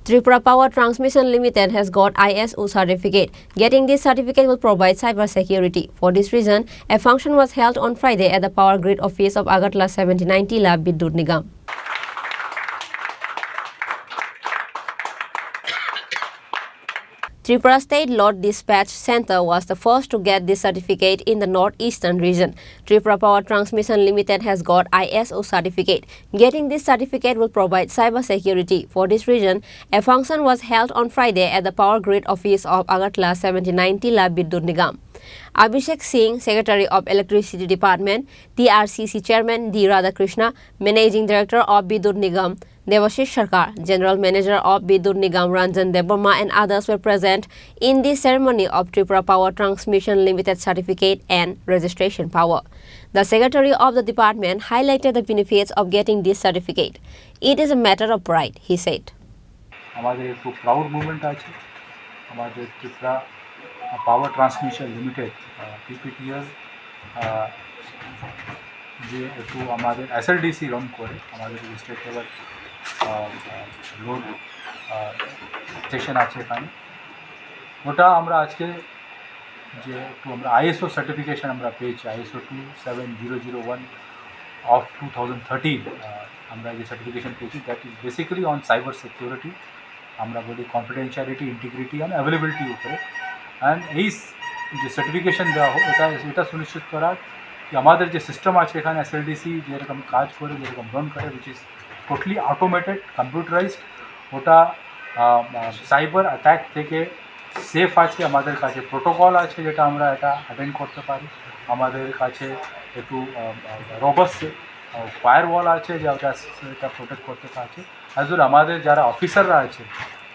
Tripura Power Transmission Limited has got ISO certificate. Getting this certificate will provide cyber security. For this reason, a function was held on Friday at the Power Grid office of Agartala 7090 Lab Bidyut Nigam. Tripura State Load Dispatch Center was the first to get this certificate in the northeastern region. Tripura Power Transmission Limited has got ISO certificate. Getting this certificate will provide cyber security. For this reason, a function was held on Friday at the Power Grid office of Agartala 7090 Lab Bidyut Nigam. Abhishek Singh, Secretary of Electricity Department, TRCC Chairman D. Radhakrishna, Managing Director of Bidyut Nigam, Devashish Sarkar, General Manager of Bidyut Nigam Ranjan Devarma and others were present in the ceremony of Tripura Power Transmission Limited Certificate and Registration Power. The Secretary of the department highlighted the benefits of getting this certificate. It is a matter of pride, he said. हमारे एक proud movement आज हमारे Tripura power transmission limited PPTL যে একটু আমাদের SLDC run করে আমাদের state level load station আছে এখানে ওটা আমরা আজকে যে একটু আমরা ISO সার্টিফিকেশন আমরা পেয়েছি ISO 27001 of 2013 আমরা যে সার্টিফিকেশন পেয়েছি that is basically on cyber security আমরা বলি কনফিডেন্সিয়ালিটি ইন্টিগ্রিটি অ্যান্ড অ্যাভেলেবিলিটি উপরে অ্যান্ড এই যে সার্টিফিকেশন দেওয়া হোক এটা সুনিশ্চিত করা कि हमारे जो सिस्टम आज एखाने SLDC जेरकम काज करे जेरकम रन करे which is totally automated computerised ওটা সাইবার অ্যাটাক থেকে সেফ আছে আমাদের কাছে প্রোটোকল আছে যেটা আমরা এটা অ্যাটেন্ড করতে পারি আমাদের কাছে একটু রোবাস্ট ফায়ারওয়াল আছে যেটা এটা প্রোটেক্ট করতে পারছে অ্যাজ ওয়েল আমাদের যারা অফিসাররা আছে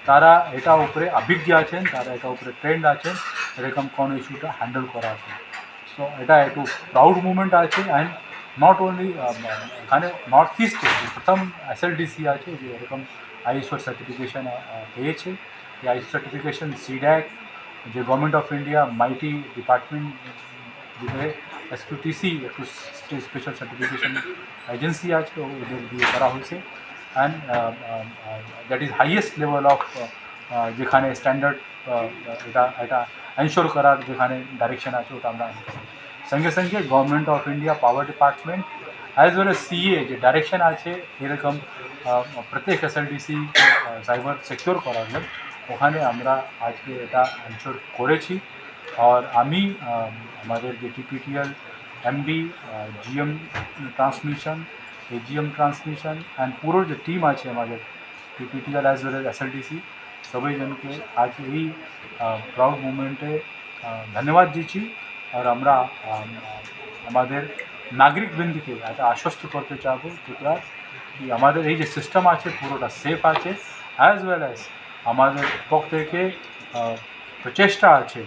তারা এটা উপরে অভিজ্ঞ আছেন তারা এটা উপরে ট্রেন্ড আছেন এরকম কোনো ইস্যুটা হ্যান্ডেল করার জন্য সো এটা একটু প্রাউড মুভমেন্ট আছে অ্যান্ড নট ওনলি এখানে নর্থ ইস্টে প্রথম SLDC আছে যে এরকম ISO সার্টিফিকেশন পেয়েছে এই ISO সার্টিফিকেশন CDAC যে গভর্নমেন্ট অফ ইন্ডিয়া মাইটি ডিপার্টমেন্ট যে SQTC একটু স্পেশাল সার্টিফিকেশন এজেন্সি আছে ওদের দিয়ে করা হয়েছে and that is highest level of যেখানে স্ট্যান্ডার্ড এটা এনশোর করার যেখানে ডাইরেকশন আছে ওটা আমরা সঙ্গে সঙ্গে government of India power department as well as CA যে ডাইরেকশন আছে এরকম প্রত্যেক SLDC সাইবার সিকিউর করার জন্য ওখানে আমরা আজকে এটা এনশোর করেছি আর আমি আমাদের যে TPTL MD GM transmission AGM transmission and পুরো যে টিম আছে আমাদের TPTL as well as SLDC সবাই জনকে আজ এই প্রাউড মুভমেন্টে ধন্যবাদ দিচ্ছি আর আমরা আমাদের নাগরিকবৃন্দকে এটা আশ্বস্ত করতে চাবো ত্রিপুরা কি আমাদের এই যে সিস্টেম আছে পুরোটা সেফ আছে অ্যাজ ওয়েল অ্যাজ আমাদের পক্ষ থেকে প্রচেষ্টা আছে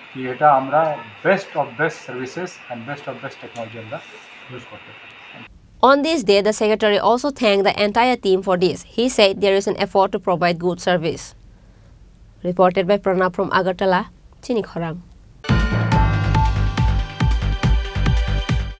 কি এটা আমরা best of best services and best of best technology আমরা ইউজ করতে পারি On this day, the Secretary also thanked the entire team for this. He said there is an effort to provide good service. Reported by Pranab from Agartala, Chini Khorang.